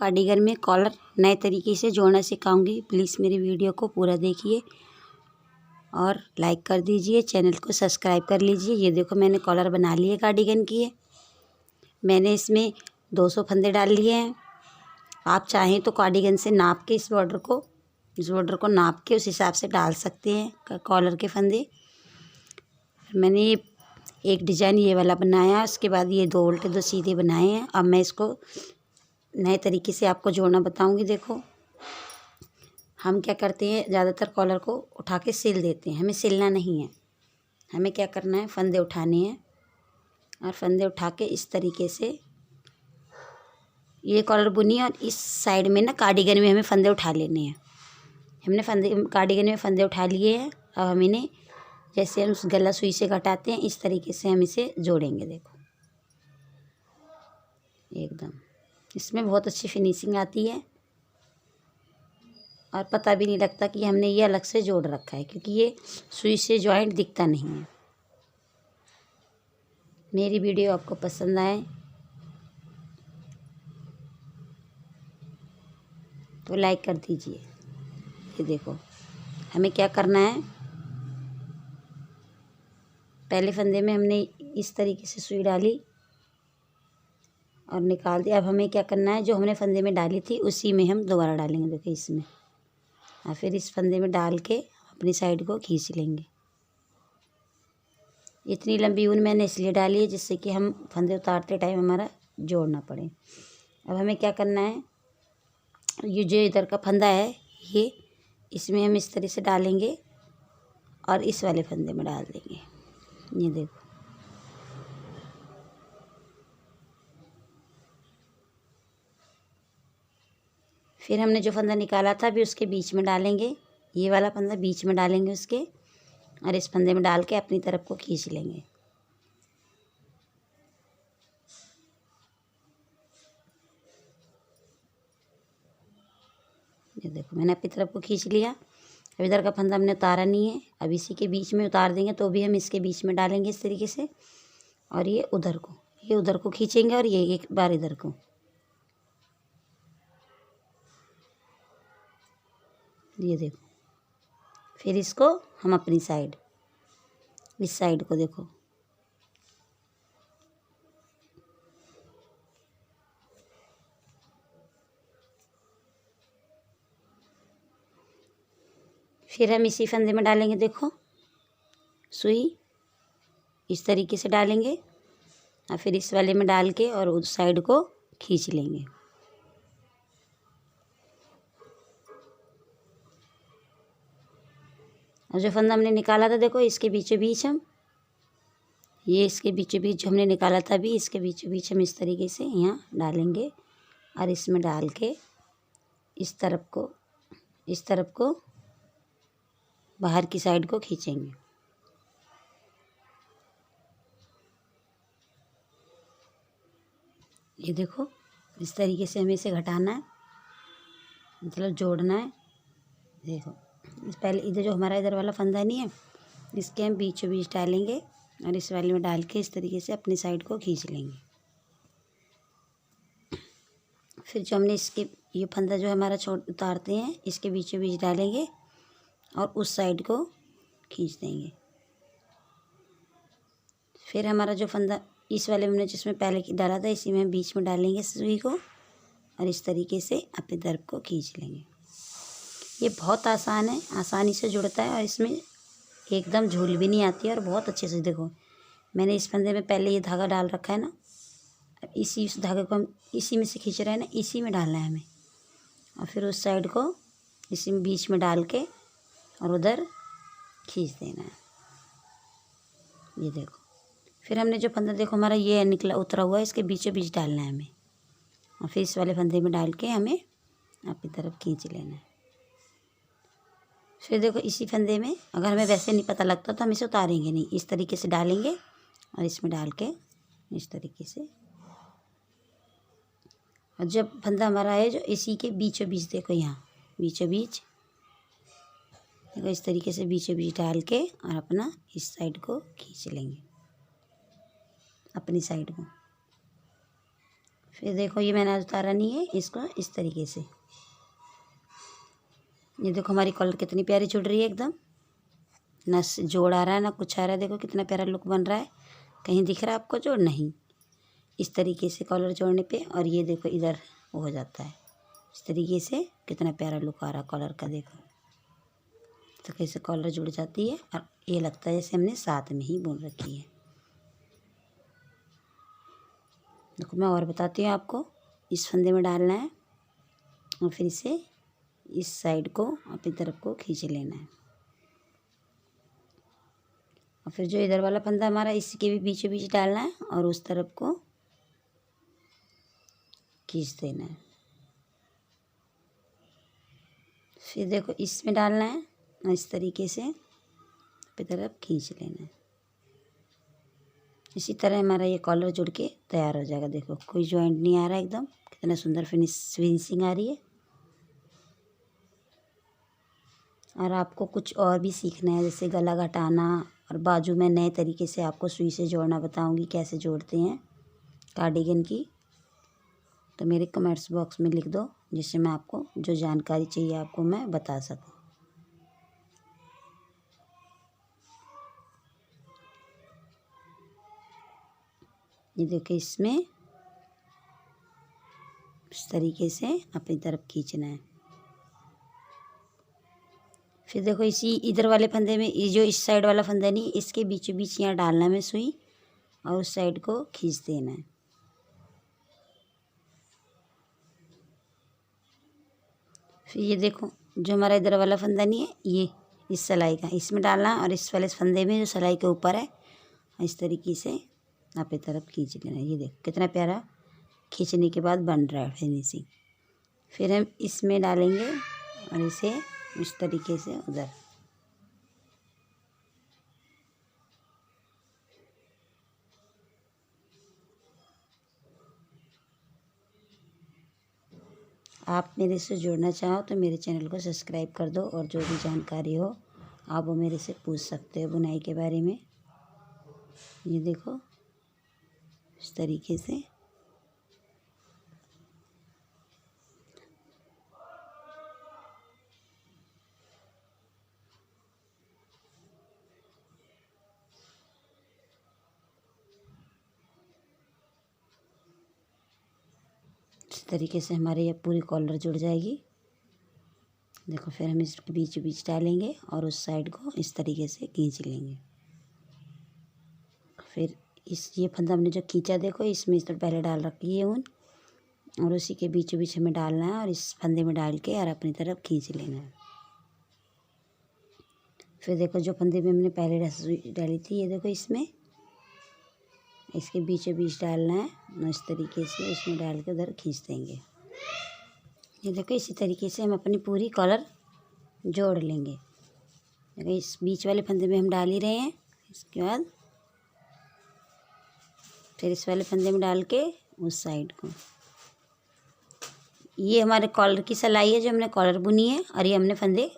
Cardigan में collar नए तरीके से जोड़ना सिखाऊंगी। प्लीज़ मेरी वीडियो को पूरा देखिए और लाइक कर दीजिए, चैनल को सब्सक्राइब कर लीजिए। ये देखो मैंने कॉलर बना लिए कार्डिगन की है। मैंने इसमें 200 फंदे डाल लिए हैं। आप चाहें तो कार्डिगन से नाप के इस बॉर्डर को नाप के उस हिसाब से डाल सकते हैं कॉलर के फंदे। मैंने ये एक डिज़ाइन ये वाला बनाया, उसके बाद ये 2 उल्टे 2 सीधे बनाए हैं। अब मैं इसको नए तरीके से आपको जोड़ना बताऊंगी। देखो हम क्या करते हैं, ज़्यादातर कॉलर को उठा के सिल देते हैं। हमें सिलना नहीं है, हमें क्या करना है, फंदे उठाने हैं और फंदे उठा के इस तरीके से ये कॉलर बुनी और इस साइड में ना कार्डिगन में हमें फंदे उठा लेने हैं। हमने कार्डिगन में फंदे उठा लिए हैं। अब हम इन्हें जैसे हम उस गला सुई से घटाते हैं इस तरीके से हम इसे जोड़ेंगे। देखो एकदम इसमें बहुत अच्छी फिनिशिंग आती है और पता भी नहीं लगता कि हमने ये अलग से जोड़ रखा है, क्योंकि ये सुई से जॉइंट दिखता नहीं है। मेरी वीडियो आपको पसंद आए तो लाइक कर दीजिए। ये देखो हमें क्या करना है, पहले फंदे में हमने इस तरीके से सुई डाली और निकाल दिया। अब हमें क्या करना है, जो हमने फंदे में डाली थी उसी में हम दोबारा डालेंगे। देखो इसमें और फिर इस फंदे में डाल के अपनी साइड को खींच लेंगे। इतनी लंबी ऊन मैंने इसलिए डाली है जिससे कि हम फंदे उतारते टाइम हमारा जोड़ना पड़े। अब हमें क्या करना है, ये जो इधर का फंदा है ये इसमें हम इस तरह से डालेंगे और इस वाले फंदे में डाल देंगे। ये देखो फिर हमने जो फंदा निकाला था अभी उसके बीच में डालेंगे। ये वाला फंदा बीच में डालेंगे उसके और इस फंदे में डाल के अपनी तरफ को खींच लेंगे। ये देखो मैंने अपनी तरफ को खींच लिया। अब इधर का फंदा हमने उतारा नहीं है, अब इसी के बीच में उतार देंगे। तो भी हम इसके बीच में डालेंगे इस तरीके से और ये उधर को खींचेंगे और ये एक बार इधर को। ये देखो फिर इसको हम अपनी साइड इस साइड को देखो फिर हम इसी फंदे में डालेंगे। देखो सुई इस तरीके से डालेंगे और फिर इस वाले में डाल के और उस साइड को खींच लेंगे। और जो फंदा हमने निकाला था देखो इसके बीचों बीच हम इसके बीचों बीच जो हमने निकाला था अभी इसके बीचों बीच हम इस तरीके से यहाँ डालेंगे और इसमें डाल के इस तरफ को बाहर की साइड को खींचेंगे। ये देखो इस तरीके से हमें इसे घटाना है, मतलब जोड़ना है। देखो पहले इधर जो हमारा इधर वाला फंदा नहीं है इसके हम बीचों बीच डालेंगे और इस वाले में डाल के इस तरीके से अपनी साइड को खींच लेंगे। फिर जो हमने इसके ये फंदा जो हमारा उतारते हैं इसके बीचों बीच डालेंगे और उस साइड को खींच देंगे। फिर हमारा जो फंदा इस वाले में जिसमें पहले डाला था इसी में हम बीच में डालेंगे सुई को और इस तरीके से अपनी तरफ को खींच लेंगे। ये बहुत आसान है, आसानी से जुड़ता है और इसमें एकदम झूल भी नहीं आती है और बहुत अच्छे से। देखो मैंने इस फंदे में पहले ये धागा डाल रखा है ना, इसी उस धागे को हम इसी में से खींच रहे हैं ना, इसी में डालना है हमें और फिर उस साइड को इसी में बीच में डाल के और उधर खींच देना है। ये देखो फिर हमने जो फंदा देखो हमारा ये निकला उतरा हुआ है इसके बीचों बीच डालना है हमें और फिर इस वाले फंदे में डाल के हमें अपनी तरफ खींच लेना है। फिर देखो इसी फंदे में अगर हमें वैसे नहीं पता लगता तो हम इसे उतारेंगे नहीं, इस तरीके से डालेंगे और इसमें डाल के इस तरीके से। और जब फंदा हमारा है जो इसी के बीचों बीच देखो यहाँ बीचों बीच देखो इस तरीके से बीचों बीच डाल के और अपना इस साइड को खींच लेंगे अपनी साइड को। फिर देखो ये मैंने आज उतारा नहीं है, इसको इस तरीके से, ये देखो हमारी कॉलर कितनी प्यारी जुड़ रही है एकदम, ना जोड़ आ रहा है ना कुछ आ रहा है। देखो कितना प्यारा लुक बन रहा है। कहीं दिख रहा है आपको जोड़? नहीं। इस तरीके से कॉलर जोड़ने पे, और ये देखो इधर वो हो जाता है इस तरीके से। कितना प्यारा लुक आ रहा है कॉलर का, देखो तो कैसे कॉलर जुड़ जाती है और ये लगता है जैसे हमने साथ में ही बुन रखी है। देखो मैं और बताती हूँ आपको। इस फंदे में डालना है और फिर इसे इस साइड को अपनी तरफ को खींच लेना है, और फिर जो इधर वाला फंदा हमारा इसके भी बीचों बीच डालना है और उस तरफ को खींच देना है। फिर देखो इसमें डालना है और इस तरीके से अपनी तरफ खींच लेना है। इसी तरह हमारा ये कॉलर जुड़ के तैयार हो जाएगा। देखो कोई जॉइंट नहीं आ रहा है, एकदम कितना सुंदर फिनिशिंग आ रही है। और आपको कुछ और भी सीखना है, जैसे गला घटाना और बाजू में नए तरीके से आपको सुई से जोड़ना बताऊंगी, कैसे जोड़ते हैं कार्डिगन की, तो मेरे कमेंट्स बॉक्स में लिख दो, जिससे मैं आपको जो जानकारी चाहिए आपको मैं बता सकूं। ये देखिए इसमें इस तरीके से अपनी तरफ खींचना है। फिर देखो इसी इधर वाले फंदे में, ये जो इस साइड वाला फंदा नहीं, इसके बीचों बीच यहाँ डालना है मैं सुई और उस साइड को खींच देना है। फिर ये देखो जो हमारा इधर वाला फंदा नहीं है, ये इस सिलाई का इसमें डालना है और इस वाले फंदे में जो सिलाई के ऊपर है इस तरीके से अपनी तरफ खींच लेना है। ये देखो कितना प्यारा खींचने के बाद बन रहा है फिनिशिंग। फिर हम इसमें डालेंगे और इसे इस तरीके से उधर, आप मेरे से जुड़ना चाहो तो मेरे चैनल को सब्सक्राइब कर दो, और जो भी जानकारी हो आप वो मेरे से पूछ सकते हो बुनाई के बारे में। ये देखो इस तरीके से हमारे ये पूरी कॉलर जुड़ जाएगी। देखो फिर हम इसके बीच बीच डालेंगे और उस साइड को इस तरीके से खींच लेंगे। फिर ये फंदा हमने जो खींचा देखो इसमें इस तरह पहले डाल रखी है ऊन, और उसी के बीचों बीच हमें डालना है और इस फंदे में डाल के और अपनी तरफ खींच लेना है। फिर देखो जो फंदे में हमने पहले सुई डाली थी, ये देखो इसमें इसके बीचों बीच डालना है और इस तरीके से इसमें डाल के उधर खींच देंगे। ये देखो इसी तरीके से हम अपनी पूरी कॉलर जोड़ लेंगे। देखो इस बीच वाले फंदे में हम डाल ही रहे हैं, इसके बाद फिर इस वाले फंदे में डाल के उस साइड को। ये हमारे कॉलर की सिलाई है जो हमने कॉलर बुनी है, और ये हमने फंदे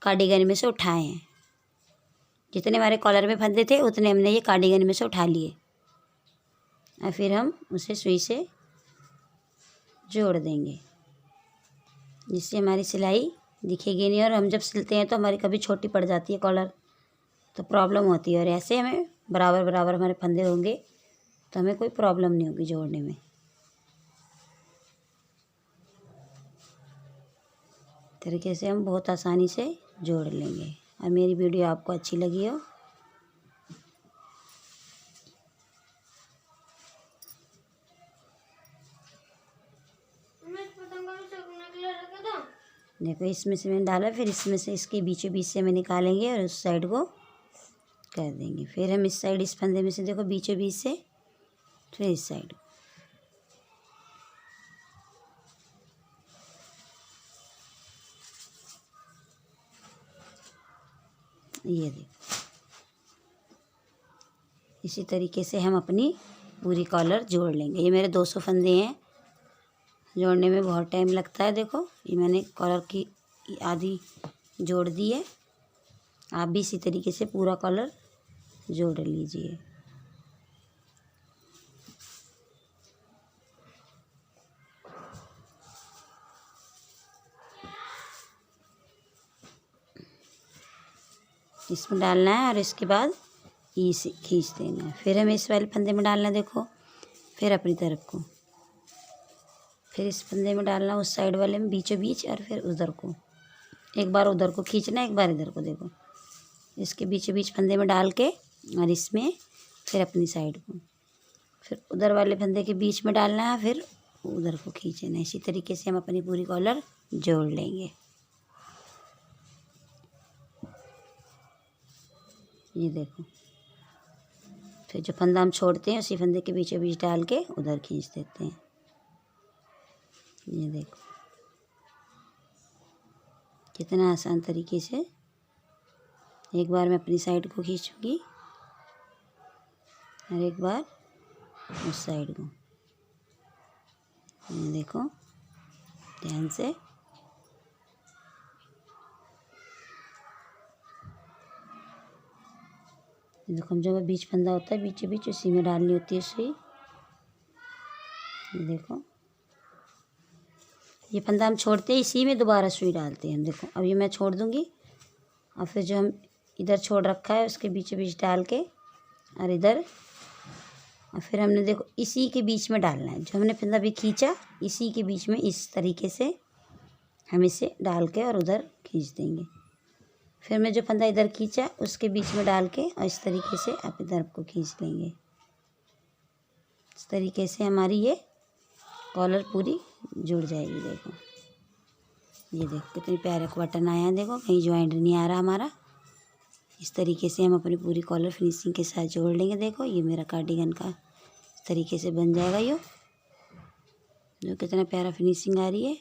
कार्डिगन में से उठाए हैं। जितने हमारे कॉलर में फंदे थे उतने हमने ये कार्डिगन में से उठा लिए, और फिर हम उसे सुई से जोड़ देंगे, जिससे हमारी सिलाई दिखेगी नहीं। और हम जब सिलते हैं तो हमारी कभी छोटी पड़ जाती है कॉलर, तो प्रॉब्लम होती है। और ऐसे हमें बराबर बराबर हमारे फंदे होंगे तो हमें कोई प्रॉब्लम नहीं होगी जोड़ने में। तरीके से हम बहुत आसानी से जोड़ लेंगे। और मेरी वीडियो आपको अच्छी लगी हो देखो इसमें से मैंने डाला, फिर इसमें से इसके बीचों बीच से हमें निकालेंगे और उस साइड को कर देंगे। फिर हम इस साइड इस फंदे में से देखो बीचों बीच से, फिर इस साइड ये देखो इसी तरीके से हम अपनी पूरी कॉलर जोड़ लेंगे। ये मेरे 200 फंदे हैं, जोड़ने में बहुत टाइम लगता है। देखो ये मैंने कॉलर की आधी जोड़ दी है, आप भी इसी तरीके से पूरा कॉलर जोड़ लीजिए। इसमें डालना है और इसके बाद इसे खींच देना है। फिर हमें इस वाले फंदे में डालना है, देखो, फिर अपनी तरफ को, फिर इस फंदे में डालना उस साइड वाले में बीचों बीच, और फिर उधर को एक बार उधर को खींचना, एक बार इधर को, देखो, इसके बीचों बीच फंदे में डाल के और इसमें फिर अपनी साइड को, फिर उधर वाले फंदे के बीच में डालना है, फिर उधर को खींचना। इसी तरीके से हम अपनी पूरी कॉलर जोड़ लेंगे। ये देखो, फिर जो फंदा हम छोड़ते हैं उसी फंदे के बीचों बीच डाल के उधर खींच देते हैं। ये देखो कितना आसान तरीके से। एक बार मैं अपनी साइड को खींचूंगी और एक बार उस साइड को। ये देखो ध्यान से। देखो जो बीच फंदा होता है बीचों बीच उसी में डालनी होती है सुई। ये देखो ये फंदा हम छोड़ते हैं, इसी में दोबारा सुई डालते हैं हम। देखो अब ये मैं छोड़ दूंगी और फिर जो हम इधर छोड़ रखा है उसके बीचों बीच डाल के और इधर, और फिर हमने देखो इसी के बीच में डालना है। जो हमने फंदा भी खींचा इसी के बीच में इस तरीके से हम इसे डाल के और उधर खींच देंगे। फिर मैं जो फंदा इधर खींचा उसके बीच में डाल के और इस तरीके से आप इधर को खींच लेंगे। इस तरीके से हमारी ये कॉलर पूरी जुड़ जाएगी। देखो ये देखो कितनी प्यारे को बटन आया है, देखो कहीं जॉइंट नहीं आ रहा हमारा। इस तरीके से हम अपनी पूरी कॉलर फिनिशिंग के साथ जोड़ लेंगे। देखो ये मेरा कार्डिगन का इस तरीके से बन जाएगा। ये जो कितना प्यारा फिनिशिंग आ रही है।